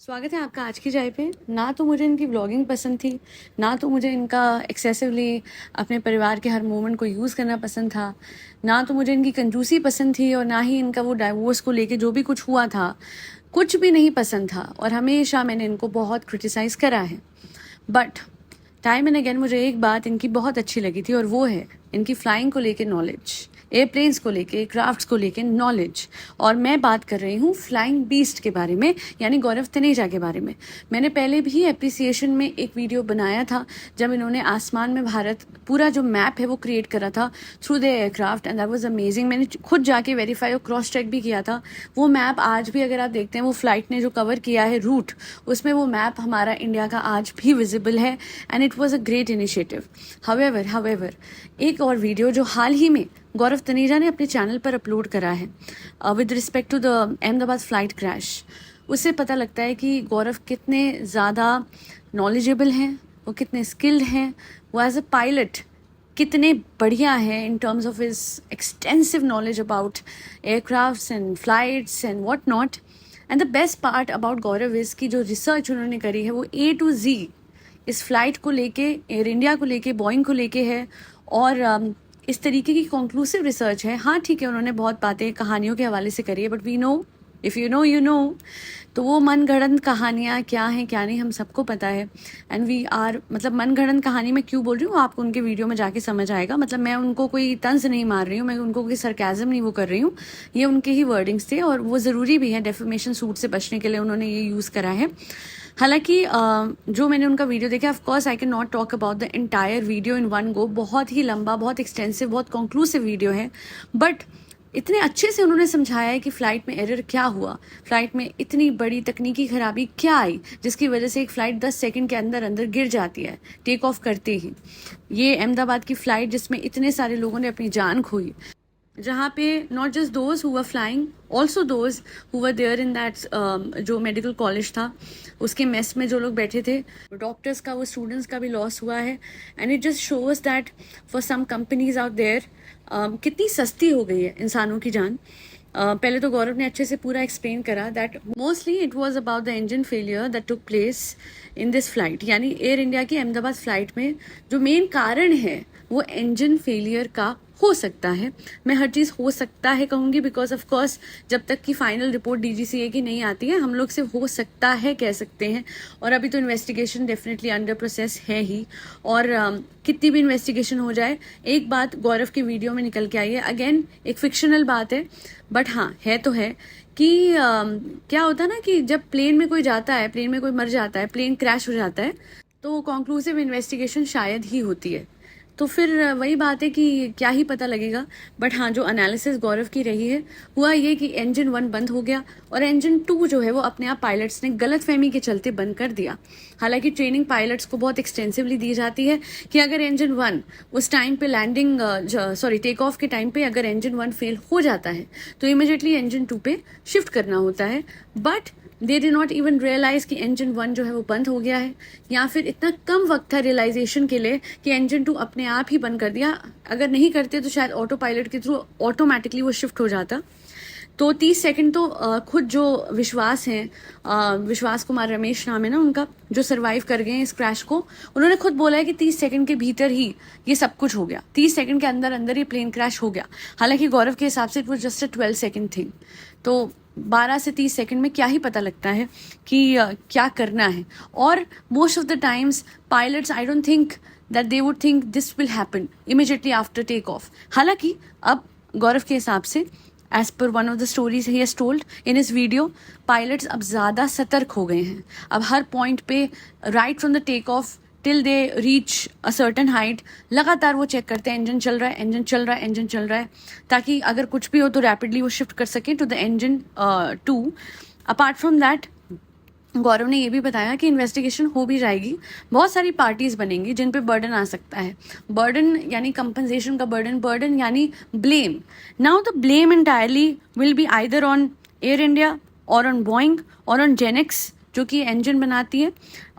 स्वागत है आपका आज की चाय पे। ना तो मुझे इनकी व्लॉगिंग पसंद थी, ना तो मुझे इनका एक्सेसिवली अपने परिवार के हर मोमेंट को यूज़ करना पसंद था, ना तो मुझे इनकी कंजूसी पसंद थी और ना ही इनका वो डाइवोर्स को लेके जो भी कुछ हुआ था, कुछ भी नहीं पसंद था। और हमेशा मैंने इनको बहुत क्रिटिसाइज़ करा है। बट टाइम एंड अगेन मुझे एक बात इनकी बहुत अच्छी लगी थी और वो है इनकी फ्लाइंग को लेके नॉलेज, एयरप्लेन्स को लेके, क्राफ्ट्स को लेके नॉलेज। और मैं बात कर रही हूँ फ्लाइंग बीस्ट के बारे में, यानी गौरव तनेजा के बारे में। मैंने पहले भी एप्रिसिएशन में एक वीडियो बनाया था जब इन्होंने आसमान में भारत पूरा जो मैप है वो क्रिएट करा था through the aircraft, and that was amazing. मैंने खुद जाके वेरीफाई और क्रॉस चेक भी किया था। वो मैप आज भी अगर आप देखते हैं, वो फ्लाइट ने जो कवर किया है रूट, उसमें वो मैप हमारा इंडिया का आज भी विजिबल है, and it was a great initiative. However एक और वीडियो जो हाल ही में गौरव तनेजा ने अपने चैनल पर अपलोड करा है with respect to the Ahmedabad flight crash, उससे पता लगता है कि गौरव कितने ज़्यादा नॉलेजेबल हैं, वो कितने स्किल्ड हैं, वो एज अ पायलट कितने बढ़िया है in terms of his extensive knowledge about aircrafts and flights and what not. And the best part about Gaurav is की जो रिसर्च उन्होंने करी है वो A to Z इस फ्लाइट को लेके, एयर इंडिया को लेके, बोइंग को लेके है। और इस तरीके की कंक्लूसिव रिसर्च है। हाँ ठीक है, उन्होंने बहुत बातें कहानियों के हवाले से करी है, but we know, if you know you know. तो वो मनगढ़ंत कहानियाँ क्या हैं क्या नहीं हम सबको पता है। एंड वी आर, मतलब मनगढ़ंत कहानी मैं क्यों बोल रही हूँ आपको उनके वीडियो में जाके समझ आएगा। मतलब मैं उनको कोई तंज नहीं मार रही हूँ, मैं उनको कोई सरकाज़म नहीं वो कर रही हूँ, ये उनके ही वर्डिंग्स थे और वो ज़रूरी भी है। डेफेमेशन सूट से बचने के लिए उन्होंने ये यूज़ करा है। हालांकि जो मैंने उनका वीडियो देखा, of course I can not talk about the entire video in one go, बहुत ही लंबा, बहुत एक्सटेंसिव, बहुत कंक्लूसिव वीडियो है। बट इतने अच्छे से उन्होंने समझाया है कि फ़्लाइट में एरर क्या हुआ, फ़्लाइट में इतनी बड़ी तकनीकी खराबी क्या आई जिसकी वजह से एक फ़्लाइट 10 सेकंड के अंदर अंदर गिर जाती है टेक ऑफ करते ही। ये अहमदाबाद की फ़्लाइट जिसमें इतने सारे लोगों ने अपनी जान खोई, जहाँ पे not just those who were flying, also those who were there in that जो मेडिकल कॉलेज था उसके मेस में जो लोग बैठे थे, डॉक्टर्स का, वो स्टूडेंट्स का भी लॉस हुआ है। And it just shows that for some companies out there कितनी सस्ती हो गई है इंसानों की जान। पहले तो गौरव ने अच्छे से पूरा एक्सप्लेन करा that mostly it was about the engine failure that took place in this flight, यानी एयर इंडिया की अहमदाबाद फ्लाइट में जो मेन कारण है वो इंजन फेलियर का हो सकता है। मैं हर चीज़ हो सकता है कहूँगी बिकॉज ऑफ कोर्स जब तक कि फाइनल रिपोर्ट DGCA की नहीं आती है हम लोग सिर्फ हो सकता है कह सकते हैं। और अभी तो इन्वेस्टिगेशन डेफिनेटली अंडर प्रोसेस है ही, और कितनी भी इन्वेस्टिगेशन हो जाए, एक बात गौरव की वीडियो में निकल के आई है, अगेन एक फिक्शनल बात है बट हाँ है तो है कि क्या होता है ना कि जब प्लेन में कोई जाता है, प्लेन में कोई मर जाता है, प्लेन क्रैश हो जाता है, तो कंक्लूसिव इन्वेस्टिगेशन शायद ही होती है। तो फिर वही बात है कि क्या ही पता लगेगा। बट हाँ, जो एनालिसिस गौरव की रही है हुआ ये कि इंजन 1 बंद हो गया और इंजन 2 जो है वो अपने आप पायलट्स ने गलतफहमी के चलते बंद कर दिया। हालांकि ट्रेनिंग पायलट्स को बहुत एक्सटेंसिवली दी जाती है कि अगर इंजन 1 उस टाइम पे टेक ऑफ के टाइम पे अगर इंजन 1 फेल हो जाता है तो इमिडिएटली इंजन 2 पे शिफ्ट करना होता है। But they did not even realise कि इंजन 1 जो है वो बंद हो गया है, या फिर इतना कम वक्त था रियलाइजेशन के लिए कि इंजन 2 अपने आप ही बंद कर दिया। अगर नहीं करते तो शायद ऑटो पायलट के थ्रू ऑटोमेटिकली वो शिफ्ट हो जाता। तो 30 सेकंड तो खुद जो विश्वास हैं, विश्वास कुमार रमेश नाम है ना उनका, जो सरवाइव कर गए इस क्रैश को, उन्होंने खुद बोला है कि 30 सेकंड के भीतर ही ये सब कुछ हो गया, 30 सेकंड के अंदर अंदर ये प्लेन क्रैश हो गया। हालांकि गौरव के हिसाब से it was just a 12 second thing. तो 12 से 30 सेकंड में क्या ही पता लगता है कि क्या करना है। और most of the times pilots, I don't think that they would think this will happen immediately after take off. हालांकि अब गौरव के हिसाब से, as per one of the stories ही has told in his video, pilots अब ज़्यादा सतर्क हो गए हैं। अब हर पॉइंट पे right from the take off till they reach a certain height लगातार वो चेक करते हैं इंजन चल रहा है, इंजन चल रहा है, इंजन चल रहा है, ताकि अगर कुछ भी हो तो रैपिडली वो शिफ्ट कर सकें to the engine 2। Apart from that Gaurav ने ये भी बताया कि इन्वेस्टिगेशन हो भी जाएगी, बहुत सारी पार्टीज बनेंगी जिन पे बर्डन आ सकता है। बर्डन यानी कंपनसेशन का बर्डन, बर्डन यानी blame. Now the blame entirely will be either on Air India और ऑन बोइंग और ऑन जेनेक्स जो कि इंजन बनाती है,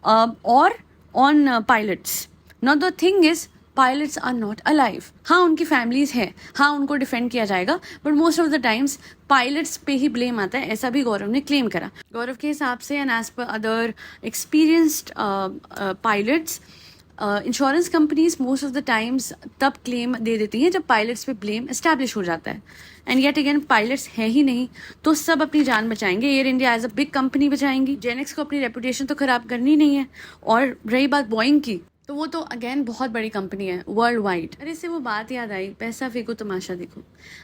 और on pilots. Now the thing is pilots are not alive. हाँ, उनकी फैमिलीज हैं, हाँ उनको डिफेंड किया जाएगा, but most of the times pilots पे ही ब्लेम आता है, ऐसा भी गौरव ने क्लेम करा। गौरव के हिसाब से and as per other experienced pilots, insurance companies most of the times तब क्लेम दे देती हैं जब पायलट्स पे ब्लेम एस्टैब्लिश हो जाता है। एंड येट अगेन पायलट्स है ही नहीं, तो सब अपनी जान बचाएंगे। Air India as a big company बचाएंगी, जेनेक्स को अपनी रेपुटेशन तो खराब करनी नहीं है। और रही बात बोइंग की, तो वो तो अगेन बहुत बड़ी कंपनी है वर्ल्ड वाइड। अरे इससे वो बात याद आई, पैसा फेंको तमाशा देखो।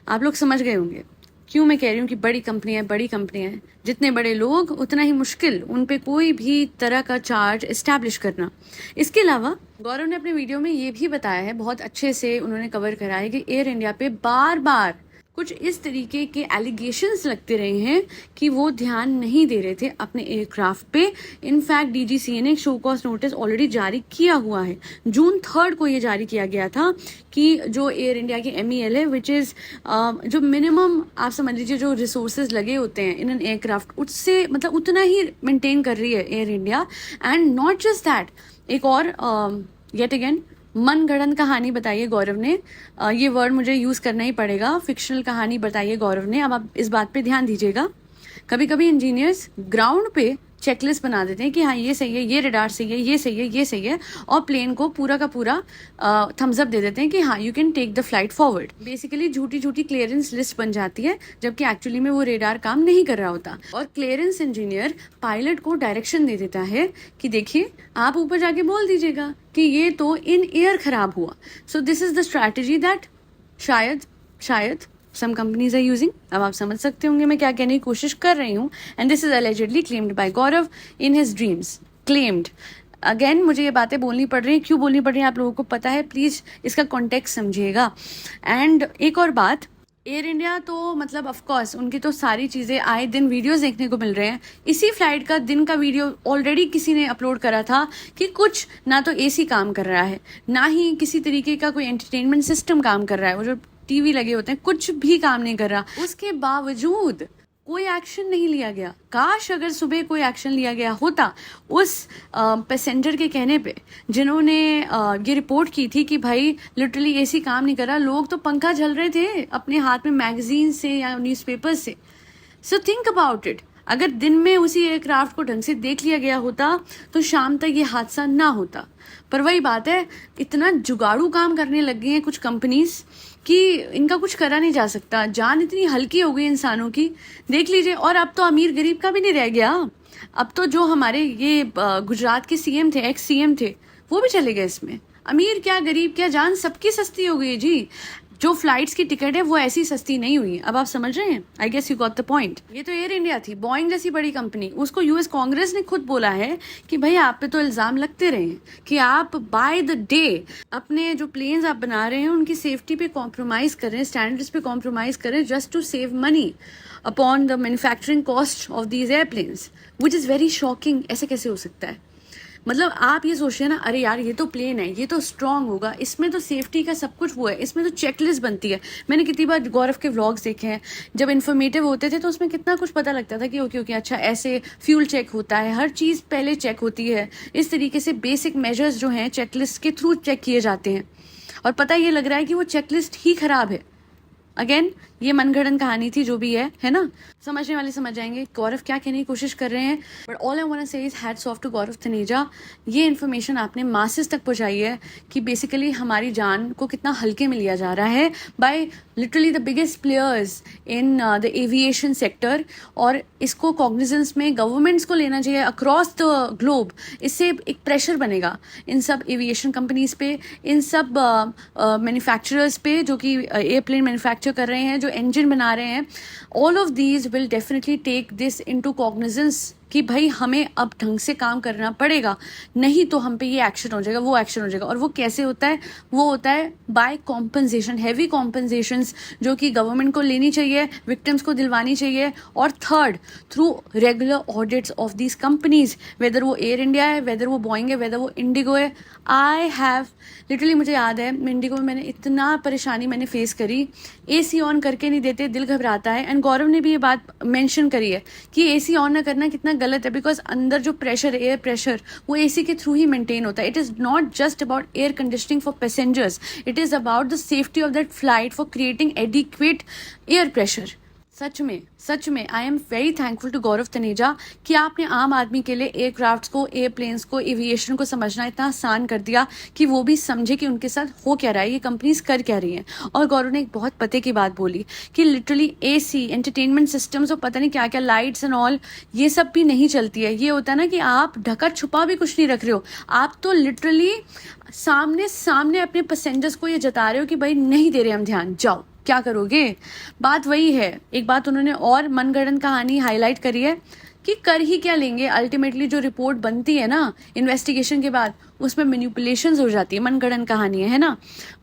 आप लोग समझ गए होंगे क्यों मैं कह रही हूँ कि बड़ी कंपनी है। जितने बड़े लोग उतना ही मुश्किल उन पे कोई भी तरह का चार्ज एस्टैब्लिश करना। इसके अलावा गौरव ने अपने वीडियो में ये भी बताया है, बहुत अच्छे से उन्होंने कवर करा है, कि एयर इंडिया पे बार बार कुछ इस तरीके के एलिगेशंस लगते रहे हैं कि वो ध्यान नहीं दे रहे थे अपने एयरक्राफ्ट पे। इनफैक्ट डीजीसीए ने शो कॉज नोटिस ऑलरेडी जारी किया हुआ है। जून 3 को ये जारी किया गया था कि जो एयर इंडिया की MEL है, विच इज़ जो मिनिमम आप समझ लीजिए जो रिसोर्सेज लगे होते हैं इन एन एयरक्राफ्ट, उससे मतलब उतना ही मेंटेन कर रही है air India. And not just that, एक और येट अगेन मन गढ़ंत कहानी बताइए गौरव ने। ये वर्ड मुझे यूज करना ही पड़ेगा, फिक्शनल कहानी बताइए गौरव ने। अब आप इस बात पे ध्यान दीजिएगा, कभी कभी इंजीनियर्स ग्राउंड पे चेकलिस्ट बना देते हैं कि हाँ ये सही है, ये रडार सही है, ये सही है, ये सही है, और प्लेन को पूरा का पूरा थम्स अप दे देते हैं कि हाँ you can take the flight forward. Basically झूठी झूठी क्लियरेंस लिस्ट बन जाती है, जबकि एक्चुअली में वो रेडार काम नहीं कर रहा होता। और क्लियरेंस इंजीनियर पायलट को डायरेक्शन दे देता है कि देखिए आप ऊपर जाके बोल दीजिएगा कि ये तो इन एयर खराब हुआ। So this is the strategy that शायद some companies are using। अब आप समझ सकते होंगे मैं क्या कहने की कोशिश कर रही हूँ। And this is allegedly claimed by Gaurav in his dreams। claimed again मुझे ये बातें बोलनी पड़ रही हैं, क्यों बोलनी पड़ रही है आप लोगों को पता है, प्लीज इसका कॉन्टेक्स्ट समझिएगा। एंड एक और बात, एयर इंडिया तो मतलब ऑफ कोर्स उनकी तो सारी चीज़ें आए दिन वीडियोस देखने को मिल रहे हैं। इसी फ्लाइट का दिन का वीडियो ऑलरेडी किसी ने अपलोड करा था कि कुछ ना तो AC काम कर रहा है, ना ही किसी तरीके का कोई एंटरटेनमेंट सिस्टम काम कर रहा है, वो जो TV लगे होते हैं कुछ भी काम नहीं कर रहा। उसके बावजूद कोई एक्शन नहीं लिया गया। काश अगर सुबह कोई एक्शन लिया गया होता उस पैसेंजर के कहने पे, जिन्होंने ये रिपोर्ट की थी कि भाई लिटरली AC काम नहीं कर रहा, लोग तो पंखा झल रहे थे अपने हाथ में मैगजीन से या न्यूज़पेपर से। सो थिंक अबाउट इट, अगर दिन में उसी एयरक्राफ्ट को ढंग से देख लिया गया होता तो शाम तक ये हादसा ना होता। पर वही बात है, इतना जुगाड़ू काम करने लग गए हैं कुछ कंपनीज कि इनका कुछ करा नहीं जा सकता। जान इतनी हल्की हो गई इंसानों की, देख लीजिए। और अब तो अमीर गरीब का भी नहीं रह गया। अब तो जो हमारे ये गुजरात के CM थे, एक्स CM थे, वो भी चले गए इसमें। अमीर क्या गरीब क्या, जान सबकी सस्ती हो गई है जी। जो फ्लाइट्स की टिकट है वो ऐसी सस्ती नहीं हुई। अब आप समझ रहे हैं, I guess you got the point. ये तो एयर इंडिया थी, बोइंग जैसी बड़ी कंपनी, उसको US कांग्रेस ने खुद बोला है कि भाई आप पे तो इल्जाम लगते रहे हैं कि आप बाय द डे अपने जो प्लेन्स आप बना रहे हैं उनकी सेफ्टी पे कॉम्प्रोमाइज कर रहे हैं, स्टैंडर्ड्स पे कॉम्प्रोमाइज कर रहे हैं just to save money upon the manufacturing cost of these aeroplanes, which is very shocking. ऐसे कैसे हो सकता है? मतलब आप ये सोचिए ना, अरे यार ये तो प्लेन है, ये तो स्ट्रांग होगा, इसमें तो सेफ्टी का सब कुछ वो है, इसमें तो चेकलिस्ट बनती है। मैंने कितनी बार गौरव के व्लॉग्स देखे हैं, जब इन्फॉर्मेटिव होते थे तो उसमें कितना कुछ पता लगता था कि ओके ओके अच्छा ऐसे फ्यूल चेक होता है, हर चीज़ पहले चेक होती है। इस तरीके से बेसिक मेजर्स जो हैं चेकलिस्ट के थ्रू चेक किए जाते हैं, और पता ये लग रहा है कि वो चेकलिस्ट ही खराब है। अगेन ये मनगढ़ंत कहानी थी, जो भी है ना, समझने वाले समझ जाएंगे गौरव क्या कहने की कोशिश कर रहे हैं। But all I want to say is hats off to Gaurav Taneja. ये इन्फॉर्मेशन आपने मासेस तक पहुंचाई है कि बेसिकली हमारी जान को कितना हल्के में लिया जा रहा है by literally the biggest players in the aviation sector. और इसको कॉग्निजेंस में गवर्नमेंट्स को लेना चाहिए अक्रॉस द ग्लोब। इससे एक प्रेशर बनेगा इन सब एविएशन कंपनीज पे, इन सब मैन्युफैक्चरर्स पे जो कि एयरप्लेन मैन्युफैक्चर कर रहे हैं, जो इंजन बना रहे हैं। All of these will definitely take this into cognizance कि भाई हमें अब ढंग से काम करना पड़ेगा, नहीं तो हम पे ये एक्शन हो जाएगा, वो एक्शन हो जाएगा। और वो कैसे होता है? वो होता है बाय कॉम्पनसेशन, हैवी कॉम्पनसेशंस जो कि गवर्नमेंट को लेनी चाहिए, विक्टिम्स को दिलवानी चाहिए। और third, through regular audits of these companies, whether वो एयर इंडिया है, वेदर वो बोइंग है, वेदर वो इंडिगो है। आई हैव लिटरली, मुझे याद है इंडिगो में मैंने इतना परेशानी मैंने फेस करी, AC ऑन करके नहीं देते, दिल घबराता है। एंड गौरव ने भी ये बात मेंशन करी है कि AC ऑन ना करना कितना गलत है, बिकॉज अंदर जो प्रेशर, एयर प्रेशर, वो एसी के थ्रू ही मेंटेन होता है. It is not just about air conditioning for passengers, it is about the safety of that flight for creating adequate air pressure. सच में I am very thankful to Gaurav Taneja कि आपने आम आदमी के लिए एयरक्राफ्ट्स को, एयरप्लेन्स को, एविएशन को समझना इतना आसान कर दिया कि वो भी समझे कि उनके साथ हो क्या रहा है, ये कंपनीज कर क्या रही हैं. और गौरव ने एक बहुत पते की बात बोली कि लिटरली एसी, एंटरटेनमेंट सिस्टम्स और पता नहीं क्या क्या, लाइट्स एंड ऑल, ये सब भी नहीं चलती है. ये होता है ना कि आप ढका छुपा भी कुछ नहीं रख रहे हो, आप तो लिटरली सामने अपने पैसेंजर्स को ये जता रहे हो कि भाई नहीं दे रहे हम ध्यान, जाओ क्या करोगे. बात वही है. एक बात उन्होंने और मनगढ़ंत कहानी हाईलाइट करी है कि कर ही क्या लेंगे. अल्टीमेटली जो रिपोर्ट बनती है ना इन्वेस्टिगेशन के बाद, उसमें मैनिपुलेशंस हो जाती है. मनगढ़ंत कहानी है ना,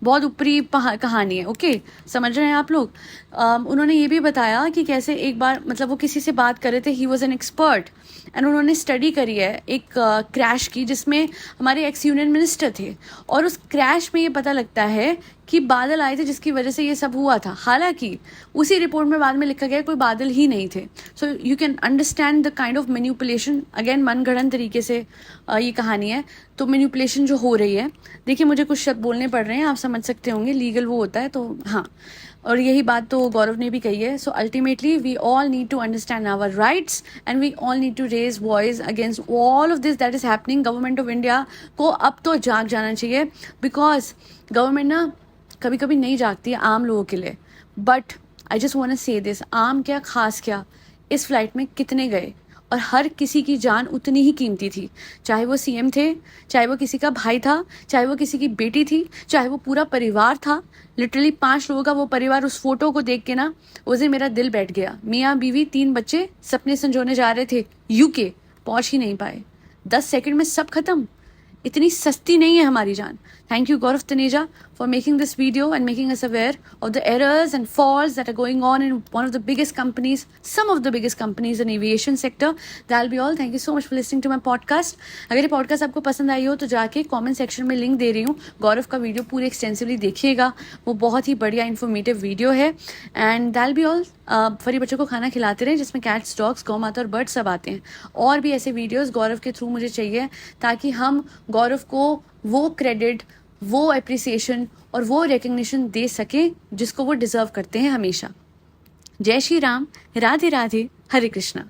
बहुत ऊपरी कहानी है. ओके, समझ रहे हैं आप लोग. उन्होंने ये भी बताया कि कैसे एक बार मतलब वो किसी से बात कर रहे थे, he was an expert, and उन्होंने स्टडी करी है एक क्रैश की जिसमें हमारे एक्स यूनियन मिनिस्टर थे. और उस क्रैश में ये पता लगता है कि बादल आए थे जिसकी वजह से ये सब हुआ था. हालांकि उसी रिपोर्ट में बाद में लिखा गया कोई बादल ही नहीं थे. So you can understand the kind of manipulation. Again मनगढ़ंत तरीके से ये कहानी है. तो मैनिपुलेशन जो हो रही है, देखिए मुझे कुछ शब्द बोलने पड़ रहे हैं, आप समझ सकते होंगे, लीगल वो होता है तो हाँ. और यही बात तो गौरव ने भी कही है. So ultimately we all need to understand our rights and we all need to raise voice against all of this that is happening. Government of India को अब तो जाग जाना चाहिए, बिकॉज गवर्नमेंट ना कभी कभी नहीं जागती है आम लोगों के लिए. But I just want to say this, आम क्या खास क्या, इस फ्लाइट में कितने गए और हर किसी की जान उतनी ही कीमती थी. चाहे वो सीएम थे, चाहे वो किसी का भाई था, चाहे वो किसी की बेटी थी, चाहे वो पूरा परिवार था. लिटरली 5 लोगों का वो परिवार, उस फोटो को देख के ना उस दिन मेरा दिल बैठ गया. मियाँ बीवी 3 बच्चे सपने संजोने जा रहे थे, यूके पहुंच ही नहीं पाए. 10 सेकंड में सब खत्म. इतनी सस्ती नहीं है हमारी जान. Thank you Gaurav Taneja for making this video and making us aware of the errors and faults that are going on in one of the biggest companies, some of the biggest companies in aviation sector. That'll be all. Thank you so much for listening to my podcast. अगर ये podcast आपको पसंद आई हो तो जाके comment section में link दे रही हूँ. गौरव का वीडियो पूरे extensively देखिएगा, वो बहुत ही बढ़िया informative वीडियो है. And that'll be all. फरी बच्चों को खाना खिलाते रहें जिसमें कैट्स, डॉग्स, गौ माता और बर्ड सब आते हैं. और भी ऐसे वीडियोस गौरव के थ्रू मुझे चाहिए ताकि हम गौरव को वो क्रेडिट, वो अप्रिसिएशन और वो रिकग्निशन दे सके जिसको वो डिजर्व करते हैं हमेशा. जय श्री राम, राधे राधे, हरे कृष्णा.